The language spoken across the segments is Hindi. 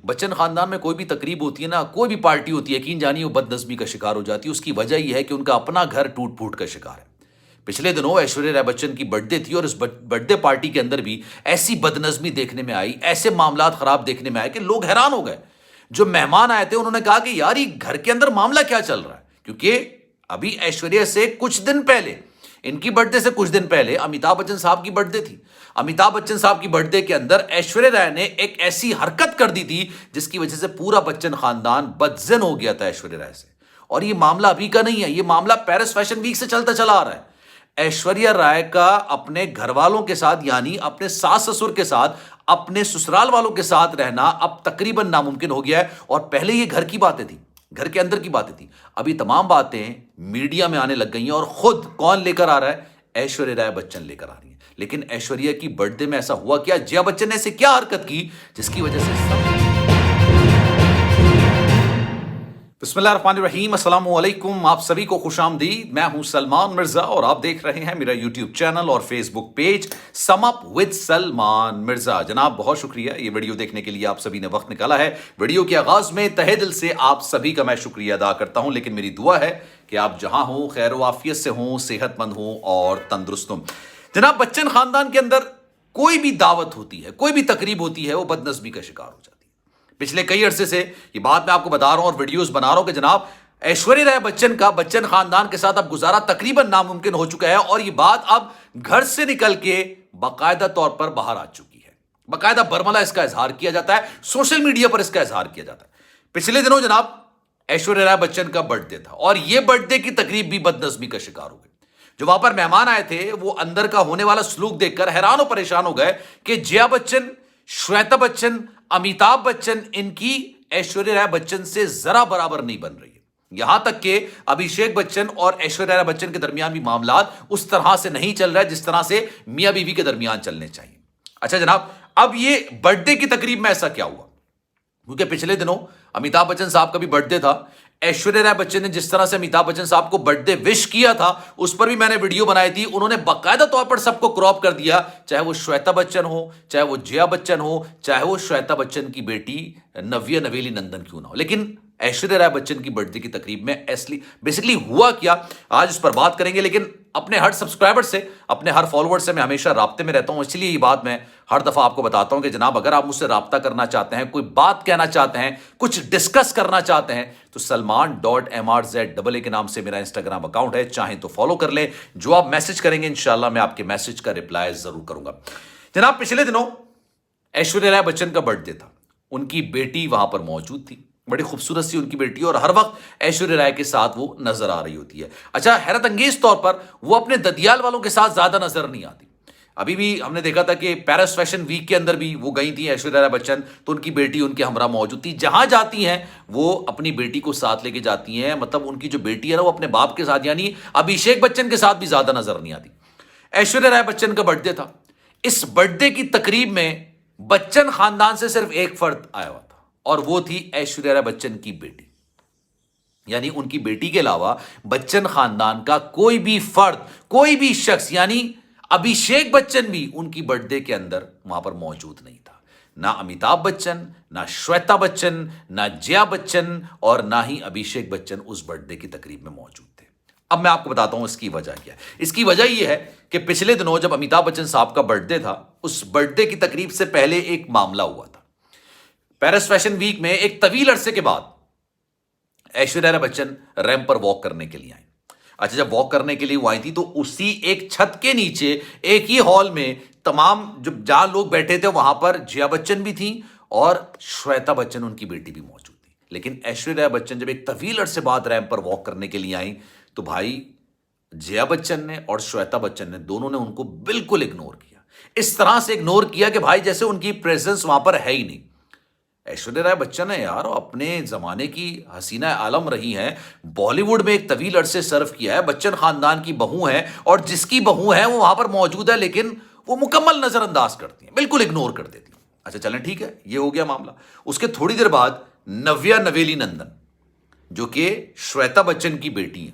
बच्चन खानदान में कोई भी तकरीब होती है ना, कोई भी पार्टी होती है, यकीन जानिए वो बदनज़मी का शिकार हो जाती है। उसकी वजह यह है कि उनका अपना घर टूट फूट का शिकार है। पिछले दिनों ऐश्वर्या राय बच्चन की बर्थडे थी और इस बर्थडे पार्टी के अंदर भी ऐसी बदनज़मी देखने में आई, ऐसे मामलात खराब देखने में आए कि लोग हैरान हो गए। जो मेहमान आए थे उन्होंने कहा कि यार ये घर के अंदर मामला क्या चल रहा है, क्योंकि अभी ऐश्वर्या से कुछ दिन पहले, इनकी बर्थडे से कुछ दिन पहले अमिताभ बच्चन साहब की बर्थडे थी। अमिताभ बच्चन साहब की बर्थडे के अंदर ऐश्वर्या राय ने एक ऐसी हरकत कर दी थी जिसकी वजह से पूरा बच्चन खानदान बदजन हो गया था ऐश्वर्या राय से। और ये मामला अभी का नहीं है, ये मामला पेरिस फैशन वीक से चलता चला आ रहा है। ऐश्वर्या राय का अपने घर वालों के साथ, यानी अपने सास ससुर के साथ, अपने ससुराल वालों के साथ रहना अब तकरीबन नामुमकिन हो गया है। और पहले ये घर की बातें थी, घर के अंदर की बातें थी, अभी तमाम बातें मीडिया में आने लग गई हैं। और खुद कौन लेकर आ रहा है? ऐश्वर्या राय बच्चन लेकर आ रही है। लेकिन ऐश्वर्या की बर्थडे में ऐसा हुआ क्या? जया बच्चन ने ऐसे क्या हरकत की जिसकी वजह से सब बिस्मिल्लाहिर्रहमानिर्रहीम, अस्सलाम वालेकुम, आप सभी को खुशामदीद। मैं हूं सलमान मिर्जा और आप देख रहे हैं मेरा यूट्यूब चैनल और Facebook page sum up with Salman Mirza. जनाब बहुत शुक्रिया ये वीडियो देखने के लिए, आप सभी ने वक्त निकाला है। वीडियो के आगाज में तहे दिल से आप सभी का मैं शुक्रिया अदा करता हूं, लेकिन मेरी दुआ है कि आप जहां हो खैर वाफियत से हों, सेहतमंद हों और तंदुरुस्त हों। जनाब बच्चन खानदान के अंदर कोई भी दावत होती है, कोई भी तकरीब होती है, वो बदनज़मी का शिकार हो जाती है। पिछले कई अरसे से ये बात मैं आपको बता रहा हूं और वीडियोस बना रहा हूं कि जनाब ऐश्वर्या राय बच्चन का बच्चन खानदान के साथ अब गुजारा तकरीबन नामुमकिन हो चुका है। और ये बात अब घर से निकल के बाकायदा तौर पर बाहर आ चुकी है। बाकायदा बरमला इसका इजहार किया जाता है, सोशल मीडिया पर इसका इजहार किया जाता है। पिछले दिनों जनाब ऐश्वर्या राय बच्चन का बर्थडे था और यह बर्थडे की तकरीब भी बदनज़मी का शिकार हो गई। जो वहां पर मेहमान आए थे वो अंदर का होने वाला सलूक देखकर हैरान और परेशान हो गए कि जया बच्चन, श्वेता बच्चन, अमिताभ बच्चन, इनकी ऐश्वर्या राय बच्चन से जरा बराबर नहीं बन रही है। यहां तक कि अभिषेक बच्चन और ऐश्वर्या राय बच्चन के दरमियान भी मामलात उस तरह से नहीं चल रहा है जिस तरह से मियां बीवी के दरमियान चलने चाहिए। अच्छा जनाब, अब ये बर्थडे की तकरीब में ऐसा क्या हुआ? क्योंकि पिछले दिनों अमिताभ बच्चन साहब का भी बर्थडे था। ऐश्वर्या राय बच्चन ने जिस तरह से अमिताभ बच्चन साहब को बर्थडे विश किया था उस पर भी मैंने वीडियो बनाई थी। उन्होंने बाकायदा तौर पर सबको क्रॉप कर दिया, चाहे वो श्वेता बच्चन हो, चाहे वो जया बच्चन हो, चाहे वो श्वेता बच्चन की बेटी नव्या नवेली नंदन क्यों ना हो। लेकिन ऐश्वर्या राय बच्चन की बर्थडे की तकरीब में बेसिकली हुआ क्या, आज इस पर बात करेंगे। लेकिन अपने हर सब्सक्राइबर से, अपने हर फॉलोअर से मैं हमेशा राब्ते में रहता हूं, इसलिए ये बात मैं हर दफा आपको बताता हूं कि जनाब अगर आप मुझसे राब्ता करना चाहते हैं, कोई बात कहना चाहते हैं, कुछ डिस्कस करना चाहते हैं, तो salman.mrz के नाम से मेरा इंस्टाग्राम अकाउंट है, चाहे तो फॉलो कर लें। जो आप मैसेज करेंगे इंशाल्लाह मैं आपके मैसेज का रिप्लाई जरूर करूंगा। जनाब पिछले दिनों ऐश्वर्या राय बच्चन का बर्थडे था, उनकी बेटी वहां पर मौजूद थी, बड़ी खूबसूरत सी उनकी बेटी, और हर वक्त ऐश्वर्या राय के साथ वो नजर आ रही होती है। अच्छा, हैरत अंगेज तौर पर वो अपने ददियाल वालों के साथ ज्यादा नजर नहीं आती। अभी भी हमने देखा था कि पेरिस फैशन वीक के अंदर भी वो गई थी ऐश्वर्या राय बच्चन, तो उनकी बेटी उनके हमरा मौजूद थी। जहां जाती हैं वो अपनी बेटी को साथ लेके जाती हैं, मतलब उनकी जो बेटी है ना वो अपने बाप के साथ, यानी अभिषेक बच्चन के साथ भी ज्यादा नजर नहीं आती। ऐश्वर्या राय बच्चन का बर्थडे था। इस बर्थडे की तकरीब में बच्चन खानदान से सिर्फ एक फर्द आया हुआ था और वो थी ऐश्वर्या राय बच्चन की बेटी। यानी उनकी बेटी के अलावा बच्चन खानदान का कोई भी फर्द, कोई भी शख्स, यानी अभिषेक बच्चन भी उनकी बर्थडे के अंदर वहां पर मौजूद नहीं था। ना अमिताभ बच्चन, ना श्वेता बच्चन, ना जया बच्चन और ना ही अभिषेक बच्चन उस बर्थडे की तकरीब में मौजूद थे। अब मैं आपको बताता हूं इसकी वजह क्या है। इसकी वजह यह है कि पिछले दिनों जब अमिताभ बच्चन साहब का बर्थडे था, उस बर्थडे की तकरीब से पहले एक मामला हुआ था। पेरिस फैशन वीक में एक तवील अरसे के बाद ऐश्वर्या राय बच्चन रैंप पर वॉक करने के लिए आई। अच्छा, जब वॉक करने के लिए वो आई थी तो उसी एक छत के नीचे, एक ही हॉल में तमाम जहां लोग बैठे थे वहां पर जया बच्चन भी थी और श्वेता बच्चन उनकी बेटी भी मौजूद थी। लेकिन ऐश्वर्या राय बच्चन जब एक तवील अरसे बाद रैंप पर वॉक करने के लिए आई तो भाई जया बच्चन ने और श्वेता बच्चन ने, दोनों ने उनको बिल्कुल इग्नोर किया। इस तरह से इग्नोर किया कि भाई जैसे उनकी प्रेजेंस वहां पर है ही नहीं। ऐश्वर्या राय बच्चन है यार, अपने जमाने की हसीना आलम रही हैं, बॉलीवुड में एक तवील अरसे सर्व किया है, बच्चन खानदान की बहू है और जिसकी बहू है वो वहां पर मौजूद है, लेकिन वो मुकम्मल नजरअंदाज करती है, बिल्कुल इग्नोर कर देती है। अच्छा चलें ठीक है, ये हो गया मामला। उसके थोड़ी देर बाद नव्या नवेली नंदन, जो कि श्वेता बच्चन की बेटी है,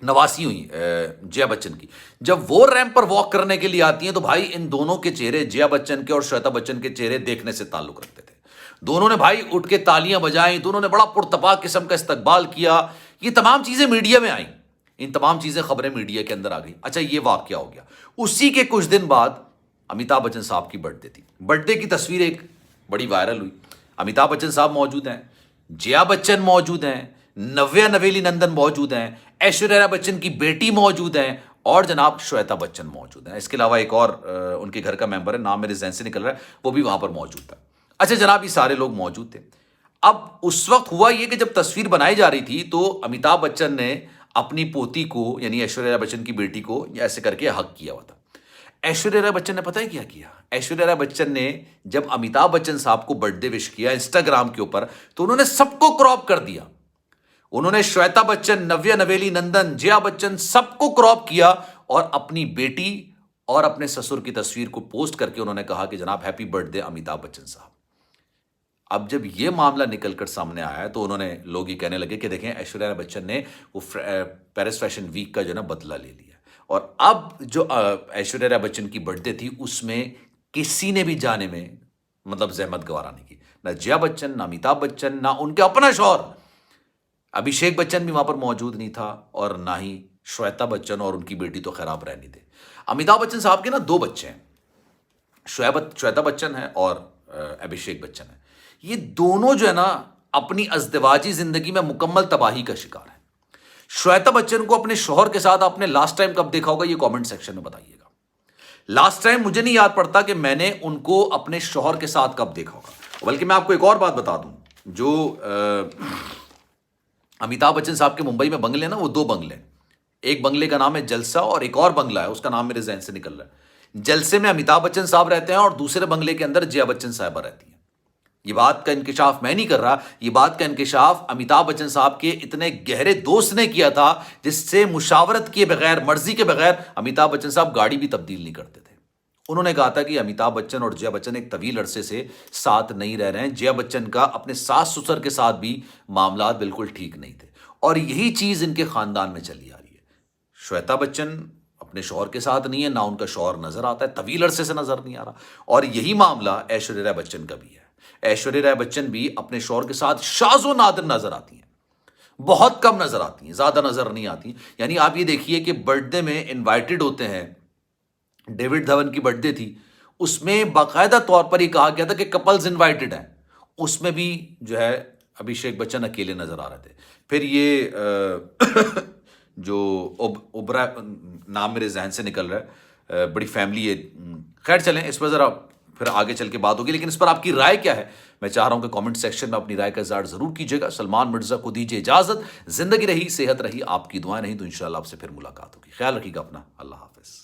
नवासी हुई जया बच्चन की, जब वो रैंप पर वॉक करने के लिए आती हैं तो भाई इन दोनों के चेहरे, जया बच्चन के और श्वेता बच्चन के चेहरे देखने से ताल्लुक रखते थे। दोनों ने भाई उठ के तालियां बजाई, दोनों ने बड़ा पुरतपाक किस्म का इस्तकबाल किया। ये तमाम चीजें मीडिया में आई, इन तमाम चीजें खबरें मीडिया के अंदर आ गई। अच्छा, ये वाकया हो गया। उसी के कुछ दिन बाद अमिताभ बच्चन साहब की बर्थडे थी। बर्थडे की तस्वीर एक बड़ी वायरल हुई। अमिताभ बच्चन साहब मौजूद हैं, जया बच्चन मौजूद हैं, नव्या नवेली नंदन मौजूद हैं, ऐश्वर्या बच्चन की बेटी मौजूद हैं और जनाब श्वेता बच्चन मौजूद हैं। इसके अलावा एक और उनके घर का मेंबर है, नाम मेरे जहन से निकल रहा है, वो भी वहां पर मौजूद था। अच्छा जनाब, ये सारे लोग मौजूद थे। अब उस वक्त हुआ ये कि जब तस्वीर बनाई जा रही थी तो अमिताभ बच्चन ने अपनी पोती को यानी ऐश्वर्या बच्चन की बेटी को ऐसे करके हक किया हुआ था। ऐश्वर्या राय बच्चन ने पता है क्या किया? ऐश्वर्या राय बच्चन ने जब अमिताभ बच्चन साहब को बर्थडे विश किया इंस्टाग्राम के ऊपर, तो उन्होंने सबको क्रॉप कर दिया। उन्होंने श्वेता बच्चन, नव्या नवेली नंदन, जया बच्चन सबको क्रॉप किया और अपनी बेटी और अपने ससुर की तस्वीर को पोस्ट करके उन्होंने कहा कि जनाब हैप्पी बर्थडे अमिताभ बच्चन साहब। अब जब यह मामला निकलकर सामने आया तो उन्होंने लोग ये कहने लगे कि देखें ऐश्वर्या राय बच्चन ने वो पेरिस फैशन वीक का जो ना बदला ले लिया। और अब जो ऐश्वर्या राय बच्चन की बर्थडे थी उसमें किसी ने भी जाने में मतलब जहमत गवारा नहीं की, ना जया बच्चन, ना अमिताभ बच्चन, ना उनके अपना शौहर अभिषेक बच्चन भी वहां पर मौजूद नहीं था और ना ही श्वेता बच्चन, और उनकी बेटी तो खैर आप रहने थे। अमिताभ बच्चन साहब के ना दो बच्चे हैं, श्वेता बच्चन है और अभिषेक बच्चन है। ये दोनों जो है ना अपनी अज़दवाजी जिंदगी में मुकम्मल तबाही का शिकार है। श्वेता बच्चन को अपने शौहर के साथ आपने लास्ट टाइम कब देखा होगा, ये कमेंट सेक्शन में बताइएगा। लास्ट टाइम मुझे नहीं याद पड़ता कि मैंने उनको अपने शौहर के साथ कब देखा होगा। बल्कि मैं आपको एक और बात बता दूं, जो अमिताभ बच्चन साहब के मुंबई में बंगले ना, वो दो बंगले, एक बंगले का नाम है जलसा और एक और बंगला है उसका नाम मेरे जहन से निकल रहा है। जलसे में अमिताभ बच्चन साहब रहते हैं और दूसरे बंगले के अंदर जया बच्चन साहबा रहती है। ये बात का इंकिशाफ मैं नहीं कर रहा, ये बात का इंकिशाफ अमिताभ बच्चन साहब के इतने गहरे दोस्त ने किया था जिससे मुशावरत किए बगैर, मर्जी के बगैर अमिताभ बच्चन साहब गाड़ी भी तब्दील नहीं करते थे। उन्होंने कहा था कि अमिताभ बच्चन और जया बच्चन एक तवील अरसे से साथ नहीं रह रहे हैं। जया बच्चन का अपने सास ससुर के साथ भी मामला बिल्कुल ठीक नहीं थे और यही चीज इनके खानदान में चली आ रही है। श्वेता बच्चन अपने शौहर के साथ नहीं है, ना उनका शौहर नजर आता है, तवील अरसे से नजर नहीं आ रहा। और यही मामला ऐश्वर्या राय बच्चन का भी है। ऐश्वर्या राय बच्चन भी अपने शौहर के साथ शाज़ो नादिर नजर आती हैं, बहुत कम नजर आती हैं, ज्यादा नजर नहीं आती। यानी आप ये देखिए कि बर्थडे में इनवाइटेड होते हैं, डेविड धवन की बर्थडे थी, उसमें बाकायदा तौर पर यह कहा गया था कि कपल्स इनवाइटेड हैं, उसमें भी जो है अभिषेक बच्चन अकेले नजर आ रहे थे। फिर ये जो ओबरा, नाम मेरे जहन से निकल रहा है, बड़ी फैमिली है। खैर चलें, इस पर ज़रा फिर आगे चल के बात होगी, लेकिन इस पर आपकी राय क्या है मैं चाह रहा हूं कि कमेंट सेक्शन में अपनी राय का इज़हार जरूर कीजिएगा। सलमान मिर्जा को दीजिए इजाजत। जिंदगी रही, सेहत रही, आपकी दुआएं नहीं तो इंशाल्लाह आपसे फिर मुलाकात होगी। ख्याल रखिएगा अपना। अल्लाह हाफिज।